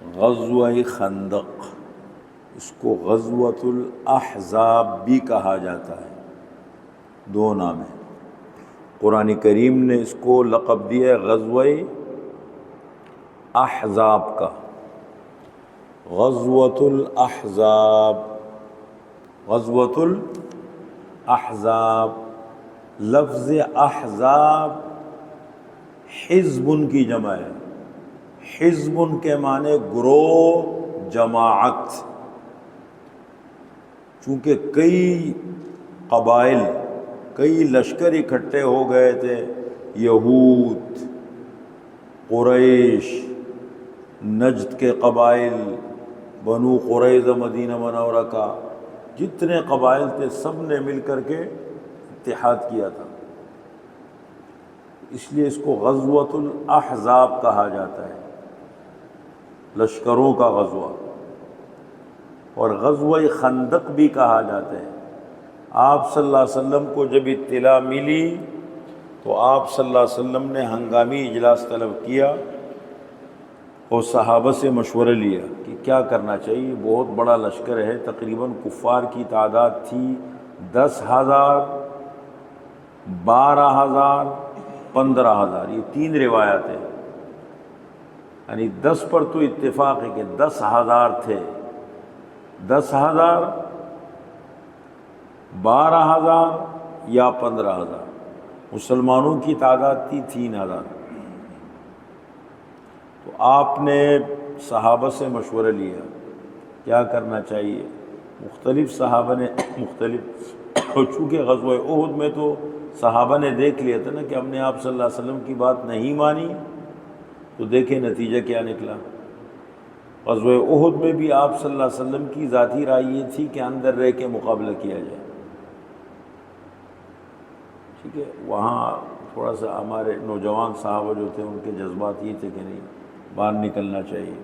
غزوہ خندق، اس کو غزوۃ الاحزاب بھی کہا جاتا ہے، دو نام ہیں۔ قرآن کریم نے اس کو لقب دیا ہے غزوہ احزاب کا، غزوۃ الاحزاب، غزوۃ الاحزاب۔ لفظ احزاب حزب کی جمع ہے، حزب کے معنی گروہ، جماعت۔ چونکہ کئی قبائل، کئی لشکر اکٹھے ہو گئے تھے، یہود، قریش، نجد کے قبائل، بنو قریظہ مدینہ منورہ کا، جتنے قبائل تھے سب نے مل کر کے اتحاد کیا تھا، اس لیے اس کو غزوۃ الاحزاب کہا جاتا ہے، لشکروں کا غزوہ۔ اور غزوہ خندق بھی کہا جاتا ہے۔ آپ صلی اللہ علیہ وسلم کو جب اطلاع ملی تو آپ صلی اللہ علیہ وسلم نے ہنگامی اجلاس طلب کیا اور صحابہ سے مشورہ لیا کہ کیا کرنا چاہیے۔ بہت بڑا لشکر ہے، تقریباً کفار کی تعداد تھی 10,000، 12,000، 15,000، یہ تین روایات ہیں، یعنی 10 پر تو اتفاق ہے کہ 10,000 تھے، 10,000، 12,000 یا 15,000۔ مسلمانوں کی تعداد تھی 3,000۔ تو آپ نے صحابہ سے مشورہ لیا کیا کرنا چاہیے۔ مختلف صحابہ نے مختلف، چونکہ غزوہ احد میں تو صحابہ نے دیکھ لیا تھا نا کہ ہم نے آپ صلی اللہ علیہ وسلم کی بات نہیں مانی، تو دیکھیں نتیجہ کیا نکلا۔ غزوہ احد میں بھی آپ صلی اللہ علیہ وسلم کی ذاتی رائے یہ تھی کہ اندر رہ کے مقابلہ کیا جائے، ٹھیک ہے۔ وہاں تھوڑا سا ہمارے نوجوان صحابہ جو تھے ان کے جذبات یہ تھے کہ نہیں، باہر نکلنا چاہیے،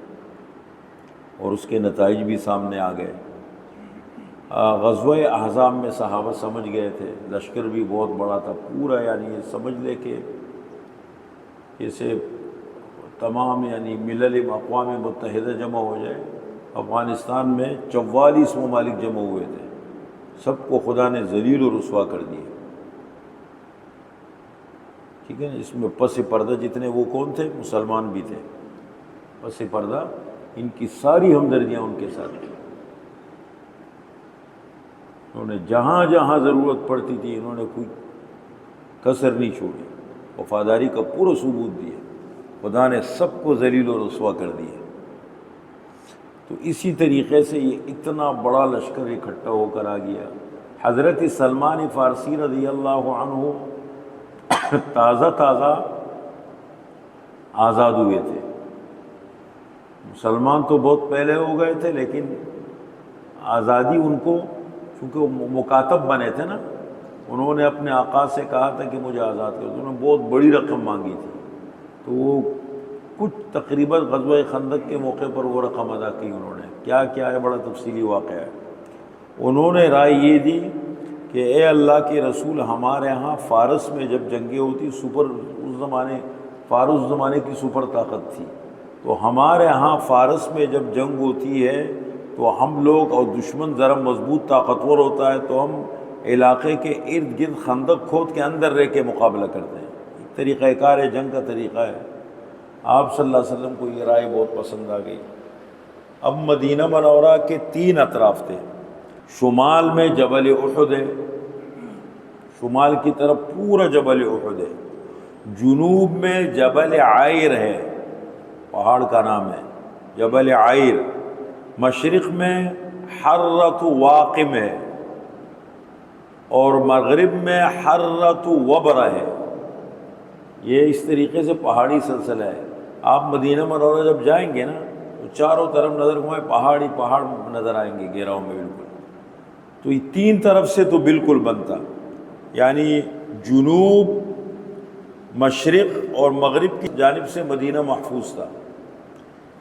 اور اس کے نتائج بھی سامنے آ گئے۔ غزوہ احزاب میں صحابہ سمجھ گئے تھے، لشکر بھی بہت بڑا تھا پورا، یعنی یہ سمجھ لے کہ جیسے تمام یعنی ملل اقوام متحدہ جمع ہو جائے۔ افغانستان میں 44 ممالک جمع ہوئے تھے، سب کو خدا نے ذلیل و رسوا کر دیا، ٹھیک ہے نا۔ اس میں پس پردہ جتنے وہ کون تھے؟ مسلمان بھی تھے، پس پردہ ان کی ساری ہمدردیاں ان کے ساتھ تھیں۔ انہوں نے جہاں جہاں ضرورت پڑتی تھی انہوں نے کوئی کسر نہیں چھوڑی، وفاداری کا پورا ثبوت دیا، خدا نے سب کو ذلیل و رسوا کر دیا۔ تو اسی طریقے سے یہ اتنا بڑا لشکر اکٹھا ہو کر آ گیا۔ حضرت سلمان فارسی رضی اللہ عنہ تازہ آزاد ہوئے تھے، مسلمان تو بہت پہلے ہو گئے تھے، لیکن آزادی ان کو، چونکہ وہ مکاتب بنے تھے نا، انہوں نے اپنے آقا سے کہا تھا کہ مجھے آزاد کر دو، انہوں نے بہت بڑی رقم مانگی تھی، تو وہ کچھ تقریباً غزوہ خندق کے موقع پر وہ رقم ادا کی انہوں نے۔ کیا کیا ہے، بڑا تفصیلی واقعہ ہے۔ انہوں نے رائے یہ دی کہ اے اللہ کے رسول، ہمارے ہاں فارس میں جب جنگیں ہوتی، اس زمانے فارس زمانے کی سپر طاقت تھی، تو ہمارے ہاں فارس میں جب جنگ ہوتی ہے تو ہم لوگ، اور دشمن ذرا مضبوط طاقتور ہوتا ہے، تو ہم علاقے کے ارد گرد خندق کھود کے اندر رہ کے مقابلہ کرتے ہیں۔ ایک طریقہ کار ہے، جنگ کا طریقہ ہے۔ آپ صلی اللہ علیہ وسلم کو یہ رائے بہت پسند آ گئی۔ اب مدینہ منورہ کے 3 اطراف تھے، شمال میں جبل احد ہے، شمال کی طرف پورا جبل احد ہے، جنوب میں جبل عائر ہے، پہاڑ کا نام ہے جبل عائر، مشرق میں حرۃ واقم ہے، اور مغرب میں حرۃ وبر ہے۔ یہ اس طریقے سے پہاڑی سلسلہ ہے۔ آپ مدینہ منورہ جب جائیں گے نا تو چاروں طرف نظر گھمائیں، پہاڑی پہاڑ نظر آئیں گے گھیراؤ میں بالکل۔ تو یہ 3 طرف سے تو بالکل بنتا، یعنی جنوب، مشرق اور مغرب کی جانب سے مدینہ محفوظ تھا،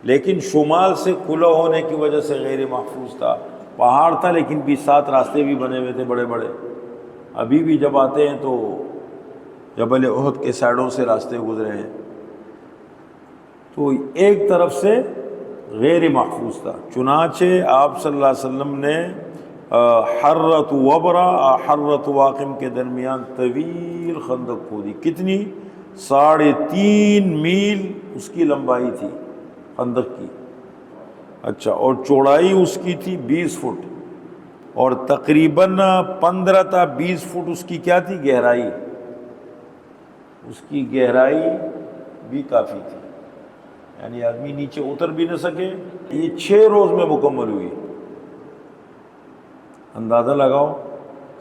لیکن شمال سے کھلا ہونے کی وجہ سے غیر محفوظ تھا۔ پہاڑ تھا لیکن بھی 7 راستے بھی بنے ہوئے تھے بڑے بڑے، ابھی بھی جب آتے ہیں تو جبل احد کے سائڈوں سے راستے گزرے ہیں۔ تو ایک طرف سے غیر محفوظ تھا۔ چنانچہ آپ صلی اللہ علیہ وسلم نے حرۃ وبرا حرۃ واقم کے درمیان طویل خندق کھودی۔ کتنی؟ 3.5 میل اس کی لمبائی تھی خندق کی، اچھا، اور چوڑائی اس کی تھی 20 فٹ، اور تقریباً 15 تا 20 فٹ اس کی کیا تھی؟ گہرائی۔ اس کی گہرائی بھی کافی تھی، یعنی آدمی نیچے اتر بھی نہ سکے۔ یہ 6 روز میں مکمل ہوئی۔ اندازہ لگاؤ،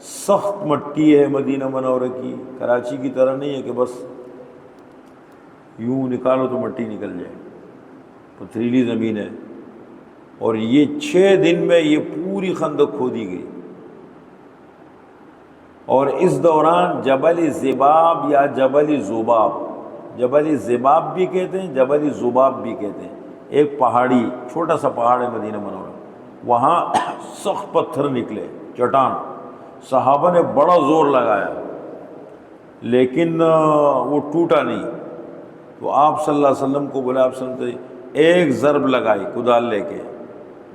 سخت مٹی ہے مدینہ منورہ کی، کراچی کی طرح نہیں ہے کہ بس یوں نکالو تو مٹی نکل جائے، پتھریلی زمین ہے، اور یہ 6 دن میں یہ پوری خندق کھودی گئی۔ اور اس دوران جبل زباب یا جبل ذباب، جبل زباب بھی کہتے ہیں، جبل ذباب بھی کہتے ہیں، ایک پہاڑی، چھوٹا سا پہاڑ ہے مدینہ منورہ، وہاں سخت پتھر نکلے، چٹان، صحابہ نے بڑا زور لگایا لیکن وہ ٹوٹا نہیں۔ تو آپ صلی اللہ علیہ وسلم کو بولا، آپ صلی اللہ علیہ وسلم نے ایک ضرب لگائی کدال لے کے،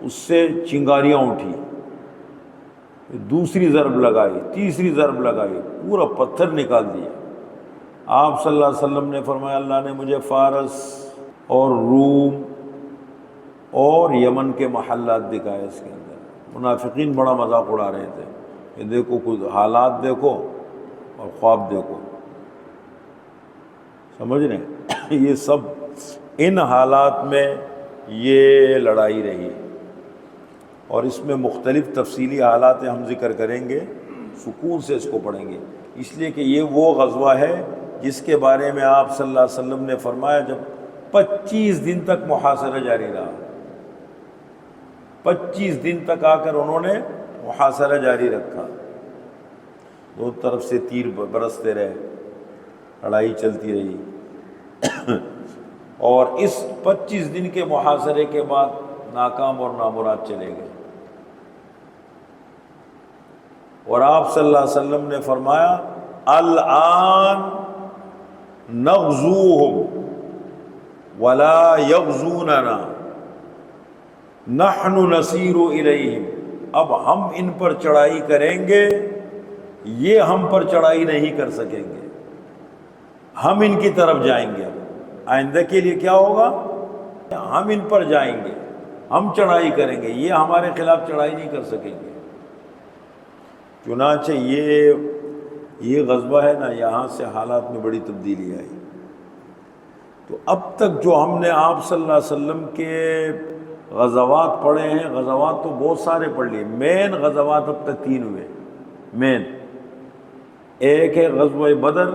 اس سے چنگاریاں اٹھی، دوسری ضرب لگائی، تیسری ضرب لگائی، پورا پتھر نکال دیا۔ آپ صلی اللہ علیہ وسلم نے فرمایا، اللہ نے مجھے فارس اور روم اور یمن کے محلات دکھائے۔ اس کے اندر منافقین بڑا مذاق اڑا رہے تھے کہ دیکھو کچھ حالات دیکھو اور خواب دیکھو، سمجھ رہے ہیں؟ یہ سب ان حالات میں یہ لڑائی رہی، اور اس میں مختلف تفصیلی حالات ہم ذکر کریں گے، سکون سے اس کو پڑھیں گے، اس لیے کہ یہ وہ غزوہ ہے جس کے بارے میں آپ صلی اللہ علیہ وسلم نے فرمایا جب 25 دن تک محاصرہ جاری رہا، 25 دن تک آ کر انہوں نے محاصرہ جاری رکھا، دو طرف سے تیر برستے رہے، لڑائی چلتی رہی، اور اس 25 دن کے محاصرے کے بعد ناکام اور نامراد چلے گئے۔ اور آپ صلی اللہ علیہ وسلم نے فرمایا، الآن نغزوہم ولا یغزوننا نحن نسیر الیہم، اب ہم ان پر چڑھائی کریں گے، یہ ہم پر چڑھائی نہیں کر سکیں گے، ہم ان کی طرف جائیں گے۔ آئندہ کے لیے کیا ہوگا؟ ہم ان پر جائیں گے، ہم چڑھائی کریں گے، یہ ہمارے خلاف چڑھائی نہیں کر سکیں گے۔ چنانچہ یہ غزوہ ہے نا، یہاں سے حالات میں بڑی تبدیلی آئی۔ تو اب تک جو ہم نے آپ صلی اللہ علیہ وسلم کے غزوات پڑھے ہیں، غزوات تو بہت سارے پڑھ لیے، مین غزوات اب تک 3 ہوئے مین۔ ایک ہے غزوہ بدر،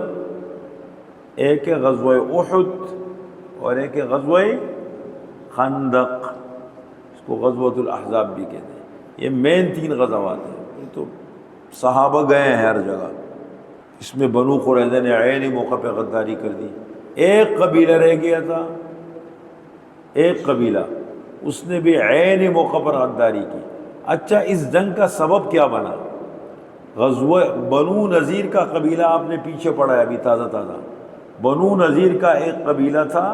ایک ہے غزوہ احد، اور ایک ہے غزوہ خندق، اس کو غزوۃ الاحزاب بھی کہتے ہیں۔ یہ مین 3 غزوات ہیں، یہ تو صحابہ گئے ہیں ہر جگہ۔ اس میں بنو قریظہ نے عین موقع پہ غداری کر دی، ایک قبیلہ رہ گیا تھا، ایک قبیلہ، اس نے بھی عین موقع پر غداری کی۔ اچھا، اس جنگ کا سبب کیا بنا؟ غزوہ بنو نذیر کا قبیلہ آپ نے پیچھے پڑھا ہے ابھی تازہ تازہ، بنو نذیر کا ایک قبیلہ تھا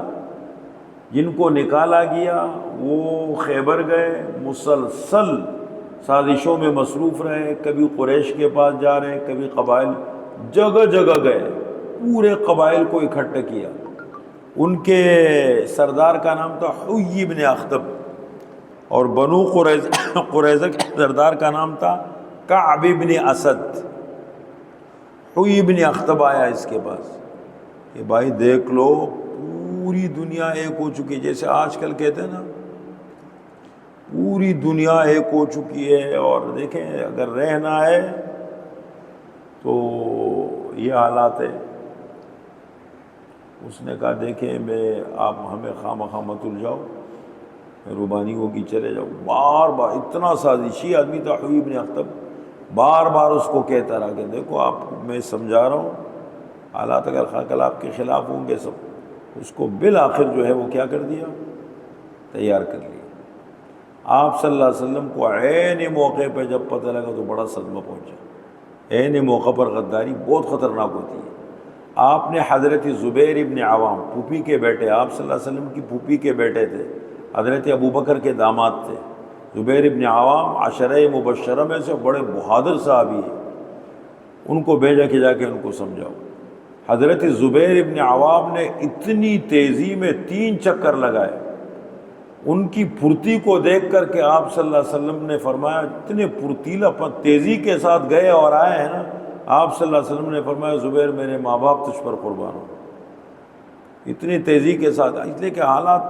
جن کو نکالا گیا، وہ خیبر گئے، مسلسل سازشوں میں مصروف رہے، کبھی قریش کے پاس جا رہے، کبھی قبائل، جگہ جگہ گئے، پورے قبائل کو اکٹھا کیا۔ ان کے سردار کا نام تھا حیی بن اخطب، اور بنو قریظہ کے سردار کا نام تھا کعب بن اسد۔ حیی بن اخطب آیا اس کے پاس کہ بھائی دیکھ لو، پوری دنیا ایک ہو چکی، جیسے آج کل کہتے ہیں نا، پوری دنیا ایک ہو چکی ہے، اور دیکھیں اگر رہنا ہے تو یہ حالات ہے۔ اس نے کہا دیکھیں آپ ہمیں خواہ مت الجھاؤ، مہربانی ہوگی چلے جاؤ۔ بار بار اتنا سازشی آدمی تھا حیی بن اخطب، بار بار اس کو کہتا رہا کہ دیکھو آپ، میں سمجھا رہا ہوں، حالات اگر کل آپ کے خلاف ہوں گے سب، اس کو بالآخر جو ہے وہ کیا کر دیا، تیار کر لیا۔ آپ صلی اللہ علیہ وسلم کو عین موقع پہ جب پتہ لگا تو بڑا صدمہ پہنچا۔ عین موقع پر غداری بہت خطرناک ہوتی ہے۔ آپ نے حضرت زبیر ابن عوام، پھوپھی کے بیٹے، آپ صلی اللہ علیہ وسلم کی پھوپھی کے بیٹے تھے، حضرت ابو بکر کے داماد تھے، زبیر ابن عوام عشرہ مبشرہ میں سے بڑے بہادر صحابی ہیں، ان کو بھیجا کہ جا کے ان کو سمجھاؤ۔ حضرت زبیر ابن عوام نے اتنی تیزی میں 3 چکر لگائے، ان کی پھرتی کو دیکھ کر کے آپ صلی اللہ علیہ وسلم نے فرمایا، اتنے پھرتیلا تیزی کے ساتھ گئے اور آئے ہیں نا، آپ صلی اللہ علیہ وسلم نے فرمایا زبیر میرے ماں باپ تجھ پر قربان ہو، اتنی تیزی کے ساتھ، اس لیے کہ حالات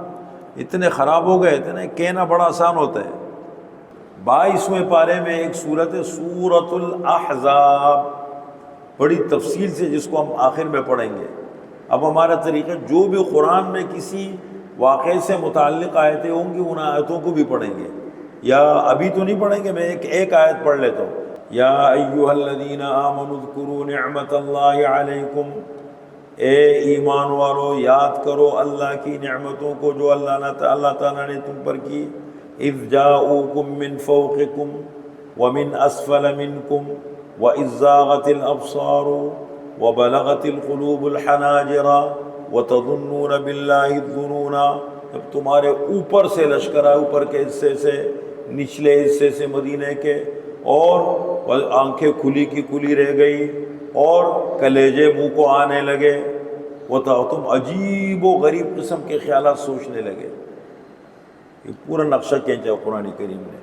اتنے خراب ہو گئے تھے نا، کہنا بڑا آسان ہوتا ہے۔ 22ویں پارے میں ایک سورت ہے سورۃ الاحزاب، بڑی تفصیل سے جس کو ہم آخر میں پڑھیں گے۔ اب ہمارا طریقہ جو بھی قرآن میں کسی واقعے سے متعلق آیتیں ہوں گی ان آیتوں کو بھی پڑھیں گے، یا ابھی تو نہیں پڑھیں گے، میں ایک آیت پڑھ لیتا ہوں۔ یا ایھا الذین آمنوا اذکروا نعمت اللہ علیکم، اے ایمان والو یاد کرو اللہ کی نعمتوں کو جو اللہ تعالیٰ نے تم پر کی۔ اذ جاؤکم من فوقکم ومن اسفل منکم وَإِذْ زَاغَتِ الْأَبْصَارُ وَبَلَغَتِ الْقُلُوبُ الْحَنَاجِرَ وَتَظُنُّونَ بِاللَّهِ الظُّنُونَ، جب تمہارے اوپر سے لشکر آئے، اوپر کے حصے سے، نچلے حصے سے مدینے کے، اور آنکھیں کھلی کی کھلی رہ گئی اور کلیجے منہ کو آنے لگے، تم عجیب و غریب قسم کے خیالات سوچنے لگے۔ یہ پورا نقشہ کھینچا قرآن کریم نے۔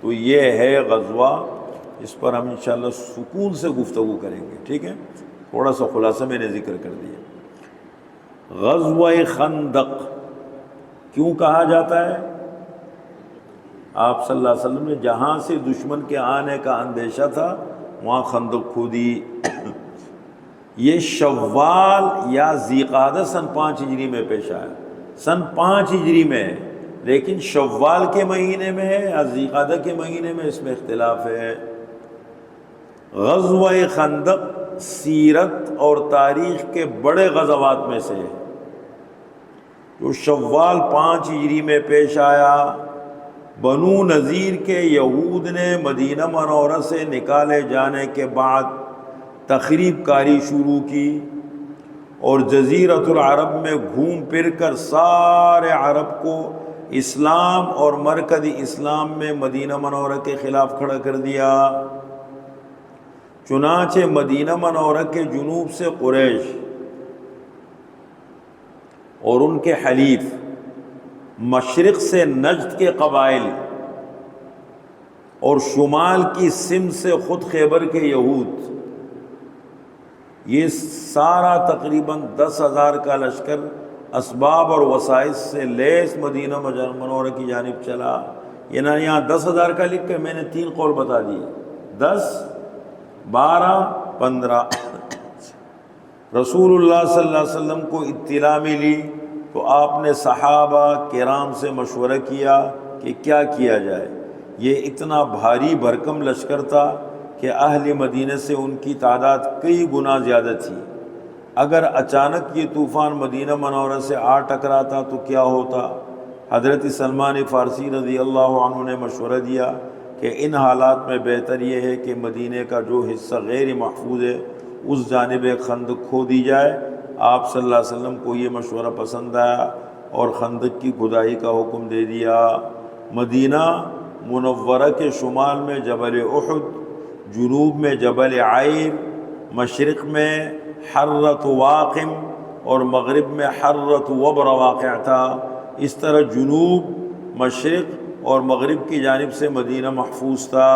تو یہ ہے غزوہ، اس پر ہم انشاءاللہ سکون سے گفتگو کریں گے، ٹھیک ہے؟ تھوڑا سا خلاصہ میں نے ذکر کر دیا۔ غزوہ خندق کیوں کہا جاتا ہے؟ آپ صلی اللہ علیہ وسلم نے جہاں سے دشمن کے آنے کا اندیشہ تھا وہاں خندق کھودی۔ یہ شوال یا ذیقعدہ سن 5 ہجری میں پیش آیا، سن 5 ہجری میں، لیکن شوال کے مہینے میں ہے یا ذیقعدہ کے مہینے میں، اس میں اختلاف ہے۔ غزوہ خندق سیرت اور تاریخ کے بڑے غزوات میں سے ہے، جو شوال 5 ہجری میں پیش آیا۔ بنو نذیر کے یہود نے مدینہ منورہ سے نکالے جانے کے بعد تخریب کاری شروع کی اور جزیرۃ العرب میں گھوم پھر کر سارے عرب کو اسلام اور مرکزی اسلام میں مدینہ منورہ کے خلاف کھڑا کر دیا۔ چنانچہ مدینہ منورہ کے جنوب سے قریش اور ان کے حلیف، مشرق سے نجد کے قبائل اور شمال کی سمت سے خود خیبر کے یہود، یہ سارا تقریباً 10,000 کا لشکر اسباب اور وسائل سے لیس مدینہ منورہ کی جانب چلا۔ یہاں 10,000 کا لکھ کے میں نے 3 قول بتا دیے، 10، 12، 15۔ رسول اللہ صلی اللہ علیہ وسلم کو اطلاع ملی تو آپ نے صحابہ کرام سے مشورہ کیا کہ کیا کیا جائے۔ یہ اتنا بھاری بھرکم لشکر تھا کہ اہل مدینہ سے ان کی تعداد کئی گنا زیادہ تھی۔ اگر اچانک یہ طوفان مدینہ منورہ سے آ ٹکراتا تو کیا ہوتا؟ حضرت سلمان فارسی رضی اللہ عنہ نے مشورہ دیا کہ ان حالات میں بہتر یہ ہے کہ مدینہ کا جو حصہ غیر محفوظ ہے اس جانب ایک خندق کھود دی جائے۔ آپ صلی اللہ علیہ وسلم کو یہ مشورہ پسند آیا اور خندق کی کھدائی کا حکم دے دیا۔ مدینہ منورہ کے شمال میں جبل احد، جنوب میں جبل عیر، مشرق میں حرۃ واقم اور مغرب میں حرۃ وبر واقع تھا۔ اس طرح جنوب، مشرق اور مغرب کی جانب سے مدینہ محفوظ تھا،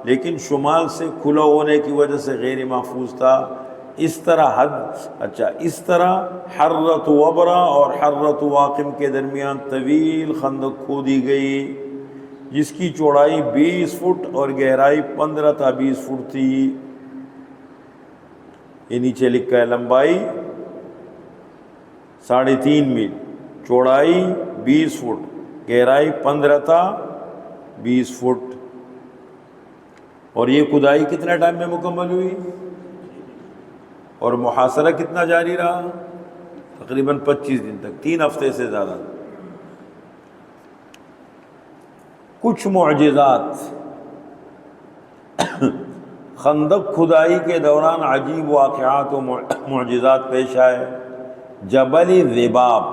لیکن شمال سے کھلا ہونے کی وجہ سے غیر محفوظ تھا۔ اس طرح حرۃ وبرہ اور حرۃ واقم کے درمیان طویل خندق کھودی گئی جس کی چوڑائی 20 فٹ اور گہرائی 15 تا 20 فٹ تھی۔ یہ نیچے لکھا ہے، لمبائی 3.5 میل، چوڑائی 20 فٹ، گہرائی 15 تا 20 فٹ۔ اور یہ کھدائی کتنے ٹائم میں مکمل ہوئی اور محاصرہ کتنا جاری رہا؟ تقریباً 25 دن تک، 3 ہفتے سے زیادہ۔ کچھ معجزات خندق کھدائی کے دوران عجیب واقعات و معجزات پیش آئے۔ جبل ذباب،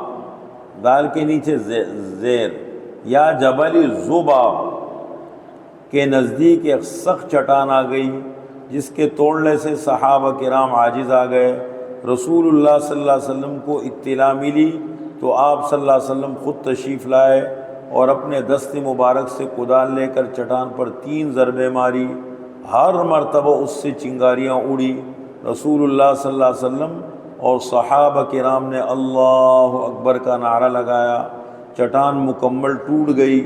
دال کے نیچے زیر، یا جبل ذباب کے نزدیک ایک سخت چٹان آ گئی جس کے توڑنے سے صحابہ کرام عاجز آ گئے۔ رسول اللہ صلی اللہ علیہ وسلم کو اطلاع ملی تو آپ صلی اللہ علیہ وسلم خود تشریف لائے اور اپنے دست مبارک سے کدال لے کر چٹان پر 3 ضربیں ماری، ہر مرتبہ اس سے چنگاریاں اڑی۔ رسول اللہ صلی اللہ علیہ وسلم اور صحابہ کرام نے اللہ اکبر کا نعرہ لگایا، چٹان مکمل ٹوٹ گئی۔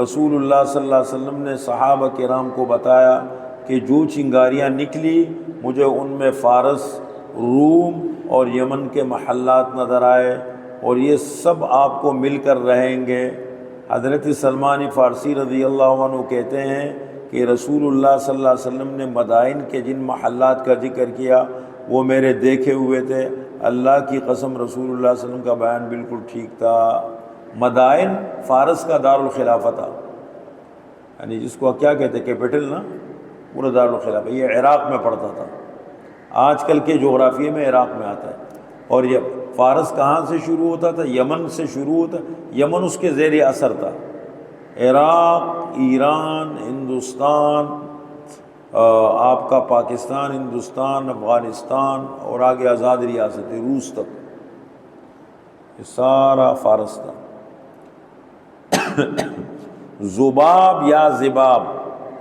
رسول اللہ صلی اللہ علیہ وسلم نے صحابہ کرام کو بتایا کہ جو چنگاریاں نکلی مجھے ان میں فارس، روم اور یمن کے محلات نظر آئے اور یہ سب آپ کو مل کر رہیں گے۔ حضرت سلمان فارسی رضی اللہ عنہ کہتے ہیں کہ رسول اللہ صلی اللہ علیہ وسلم نے مدائن کے جن محلات کا ذکر کیا وہ میرے دیکھے ہوئے تھے۔ اللہ کی قسم رسول اللہ صلی اللہ علیہ وسلم کا بیان بالکل ٹھیک تھا۔ مدائن فارس کا دارالخلافہ تھا، یعنی جس کو کیا کہتے ہیں کیپٹل نا، پورا دارالخلافہ یہ عراق میں پڑتا تھا، آج کل کے جغرافیے میں عراق میں آتا ہے۔ اور یہ فارس کہاں سے شروع ہوتا تھا؟ یمن سے شروع ہوتا، یمن اس کے زیر اثر تھا۔ عراق، ایران، ہندوستان، آپ کا پاکستان، ہندوستان، افغانستان اور آگے آزاد ریاستیں روس تک، یہ سارا فارس تھا۔ ذباب یا ذباب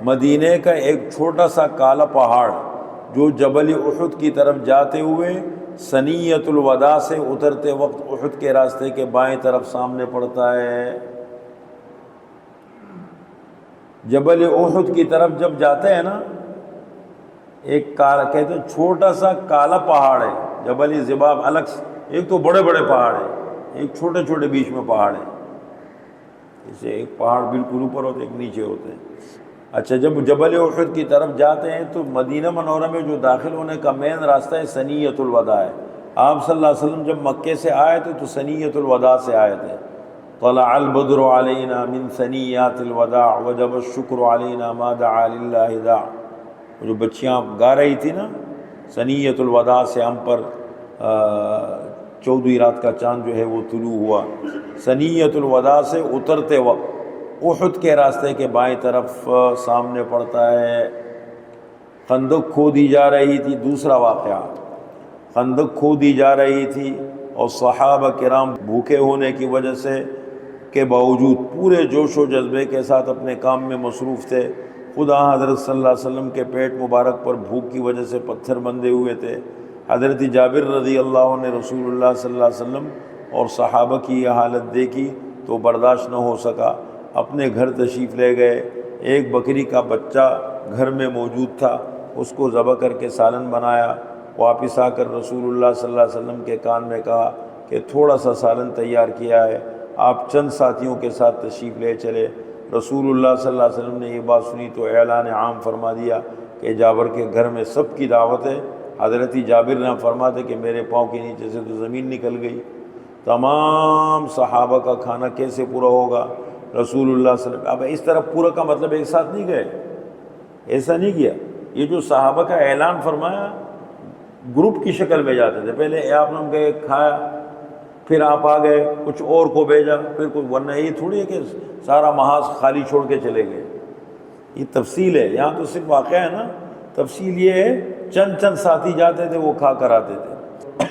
مدینے کا ایک چھوٹا سا کالا پہاڑ جو جبل احد کی طرف جاتے ہوئے ثنیۃ الوداع سے اترتے وقت احد کے راستے کے بائیں طرف سامنے پڑتا ہے۔ جبل احد کی طرف جب جاتے ہیں نا، ایک کالا کہتے ہیں چھوٹا سا کالا پہاڑ ہے، جبل ذباب الگ سے، ایک تو بڑے بڑے پہاڑ ہیں، ایک چھوٹے چھوٹے بیچ میں پہاڑ ہیں، جیسے ایک پہاڑ بالکل اوپر ہوتے ایک نیچے ہوتے ہیں۔ اچھا، جب جبل احد کی طرف جاتے ہیں تو مدینہ منورہ میں جو داخل ہونے کا مین راستہ ہے ثنیۃ الوداع ہے۔ آپ صلی اللہ علیہ وسلم جب مکے سے آئے تھے تو ثنیۃ الوداع سے آئے تھے۔ طلع البدر علینا من ثنیات الوداع وجب الشکر علینا ما دعا للہ داع، جو بچیاں گا رہی تھی نا، ثنیۃ الوداع سے ہم پر 14ویں رات کا چاند جو ہے وہ طلوع ہوا۔ ثنیۃ الوداع سے اترتے وقت احد کے راستے کے بائیں طرف سامنے پڑتا ہے۔ خندق کھودی جا رہی تھی، دوسرا واقعہ، خندق کھودی جا رہی تھی اور صحابہ کرام بھوکے ہونے کی وجہ سے کے باوجود پورے جوش و جذبے کے ساتھ اپنے کام میں مصروف تھے۔ خدا حضرت صلی اللہ علیہ وسلم کے پیٹ مبارک پر بھوک کی وجہ سے پتھر بندھے ہوئے تھے۔ حضرت جابر رضی اللہ عنہ نے رسول اللہ صلی اللہ علیہ وسلم اور صحابہ کی یہ حالت دیکھی تو برداشت نہ ہو سکا، اپنے گھر تشریف لے گئے۔ ایک بکری کا بچہ گھر میں موجود تھا، اس کو ذبح کر کے سالن بنایا۔ واپس آ کر رسول اللہ صلی اللہ علیہ وسلم کے کان میں کہا کہ تھوڑا سا سالن تیار کیا ہے، آپ چند ساتھیوں کے ساتھ تشریف لے چلے۔ رسول اللہ صلی اللہ علیہ وسلم نے یہ بات سنی تو اعلان عام فرما دیا کہ جابر کے گھر میں سب کی دعوت ہے۔ حضرت جابر نے فرماتے کہ میرے پاؤں کے نیچے سے تو زمین نکل گئی، تمام صحابہ کا کھانا کیسے پورا ہوگا؟ رسول اللہ صلی اللہ علیہ وسلم اب اس طرح پورا کا مطلب ایک ساتھ نہیں گئے، ایسا نہیں کیا۔ یہ جو صحابہ کا اعلان فرمایا گروپ کی شکل میں جاتے تھے، پہلے آپ نے گئے کھایا، پھر آپ آ گئے کچھ اور کو بھیجا، پھر کوئی، ورنہ یہ تھوڑی ہے کہ سارا محاذ خالی چھوڑ کے چلے گئے۔ یہ تفصیل ہے، یہاں تو صرف واقعہ ہے نا، تفصیل یہ ہے چند ساتھی جاتے تھے وہ کھا کر آتے تھے۔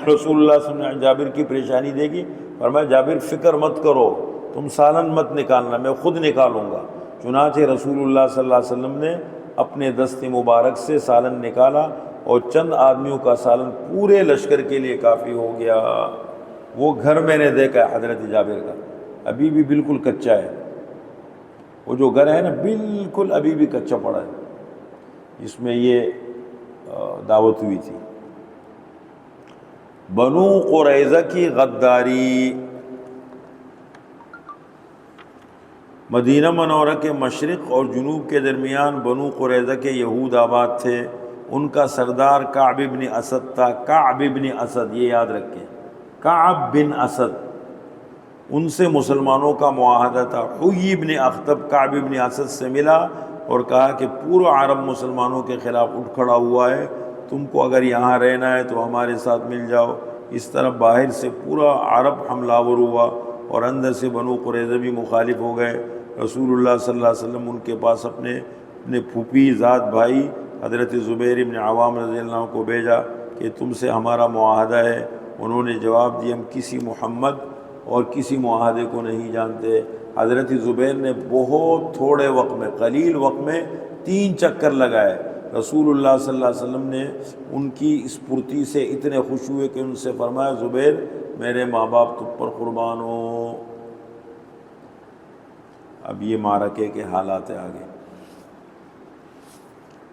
رسول اللہ صلی اللہ علیہ وسلم نے جابر کی پریشانی دیکھی، فرمایا جابر فکر مت کرو، تم سالن مت نکالنا، میں خود نکالوں گا۔ چنانچہ رسول اللہ صلی اللہ علیہ وسلم نے اپنے دست مبارک سے سالن نکالا اور چند آدمیوں کا سالن پورے لشکر کے لیے کافی ہو گیا۔ وہ گھر میں نے دیکھا حضرت جابر کا، ابھی بھی بالکل کچا ہے، وہ جو گھر ہے نا بالکل ابھی بھی کچا پڑا ہے، جس میں یہ دعوت ہوئی تھی۔ بنو قریظہ کی غداری۔ مدینہ منورہ کے مشرق اور جنوب کے درمیان بنو قریظہ کے یہود آباد تھے۔ ان کا سردار کعب بن اسد تھا۔ کعب بن اسد، یہ یاد رکھیں، کعب بن اسد، ان سے مسلمانوں کا معاہدہ تھا۔ حوی بن اخطب کعب بن اسد سے ملا اور کہا کہ پورا عرب مسلمانوں کے خلاف اٹھ کھڑا ہوا ہے، تم کو اگر یہاں رہنا ہے تو ہمارے ساتھ مل جاؤ۔ اس طرح باہر سے پورا عرب حملہ آور ہوا اور اندر سے بنو قریظہ بھی مخالف ہو گئے۔ رسول اللہ صلی اللہ علیہ وسلم ان کے پاس اپنے پھوپھی ذات بھائی حضرت زبیر ابن عوام رضی اللہ عنہ کو بھیجا کہ تم سے ہمارا معاہدہ ہے۔ انہوں نے جواب دیا ہم کسی محمد اور کسی معاہدے کو نہیں جانتے۔ حضرت زبیر نے بہت تھوڑے وقت میں، قلیل وقت میں 3 چکر لگائے۔ رسول اللہ صلی اللہ علیہ وسلم نے ان کی اس پرتی سے اتنے خوش ہوئے کہ ان سے فرمایا زبیر میرے ماں باپ تم پر قربان ہو۔ اب یہ معرکے کے حالات آگے۔